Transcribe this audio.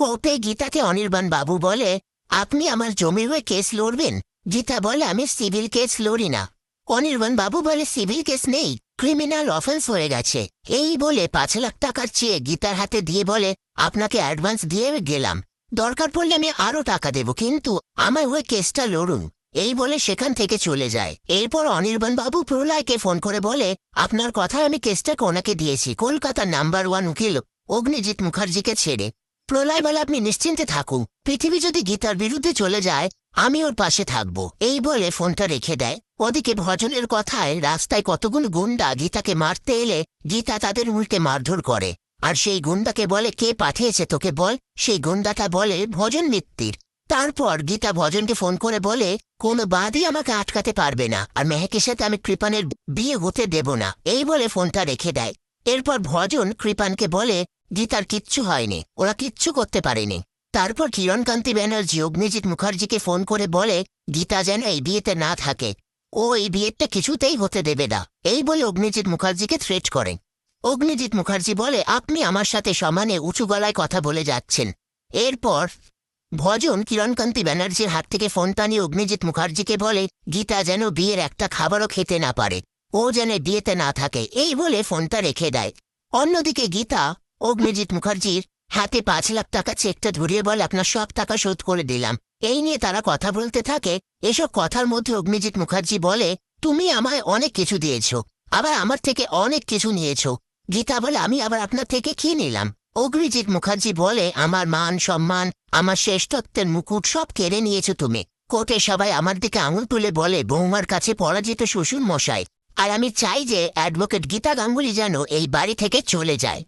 কোর্টে গীতাকে অনির্বাণ বাবু বলে, আপনি আমার জমির হয়ে কেস লড়বেন? গীতা বলে, আমি সিভিল কেস লড়ি না। অনির্বাণ বাবু বলে, সিভিল কেস নেই, ক্রিমিনাল অফেন্স হয়ে গেছে। এই বলে 5 লাখ টাকার চেয়ে গীতার হাতে দিয়ে বলে, আপনাকে অ্যাডভান্স দিয়ে গেলাম, দরকার পড়লে আমি আরো টাকা দেব, কিন্তু আমার হয়ে কেসটা লড়ুন। এই বলে সেখান থেকে চলে যায়। এরপর অনির্বাণ বাবু প্রলয়কে ফোন করে বলে, আপনার কথায় আমি কেসটা ওনাকে দিয়েছি, কলকাতার নাম্বার 1 উকিল অগ্নিজিৎ মুখার্জিকে ছেড়ে। প্রলয় বলে, আপনি নিশ্চিন্তে থাকুন, পৃথিবী যদি গীতার বিরুদ্ধে চলে যায় আমি ওর পাশে থাকব। এই বলে ফোনটা রেখে দেয়। ওদিকে ভজনের কথায় রাস্তায় কতগুলো গুন্ডা গীতাকে মারতে এলে গীতা তাদের উল্টে মারধর করে। আর সেই গুন্ডাকে বলে, কে পাঠিয়েছে তোকে বল। সেই গুন্ডাটা বলে, ভজন মিত্তির। তারপর গীতা ভজনকে ফোন করে বলে, কোনো বাদই আমাকে আটকাতে পারবে না, আর মেহেকের সাথে আমি কৃপানের বিয়ে হতে দেব না। এই বলে ফোনটা রেখে দেয়। এরপর ভজন কৃপানকে বলে, গীতার কিচ্ছু হয়নি, ওরা কিচ্ছু করতে পারেনি। তারপর কিরণকান্তি ব্যানার্জি অগ্নিজিৎ মুখার্জিকে ফোন করে বলে, গীতা যেন এই বিয়েতে না থাকে, ও এই বিয়েটা কিছুতেই হতে দেবে না। এই বলে অগ্নিজিৎ মুখার্জিকে থ্রেট করে। অগ্নিজিৎ মুখার্জি বলে, আপনি আমার সাথে সমানে উঁচু গলায় কথা বলে যাচ্ছেন। এরপর ভজন কিরণকান্তি ব্যানার্জির হাত থেকে ফোনটা নিয়ে অগ্নিজিৎ মুখার্জিকে বলে, গীতা যেন বিয়ের একটা খাবারও খেতে না পারে, ও যেন বিয়েতে না থাকে। এই বলে ফোনটা রেখে দেয়। অন্যদিকে গীতা অগ্নিজিৎ মুখার্জির হাতে 5 লাখ টাকা চেকটা ধরিয়ে বলে, আপনার সব টাকা শোধ করে দিলাম। এই নিয়ে তারা কথা বলতে থাকে। এসব কথার মধ্যে অগ্নিজিৎ মুখার্জি বলে, তুমি আমায় অনেক কিছু দিয়েছ, আবার আমার থেকে অনেক কিছু নিয়েছ। গীতা বলে, আমি আবার আপনার থেকে কি নিলাম? অগ্নিজিৎ মুখার্জি বলে, আমার মান সম্মান, আমার শ্রেষ্ঠত্বের মুকুট সব কেড়ে নিয়েছো তুমি। কোর্টে সবাই আমার দিকে আঙুল তুলে বলে, বৌমার কাছে পরাজিত শ্বশুর মশাই। আর আমি চাই যে অ্যাডভোকেট গীতা গাঙ্গুলি যেন এই বাড়ি থেকে চলে যায়।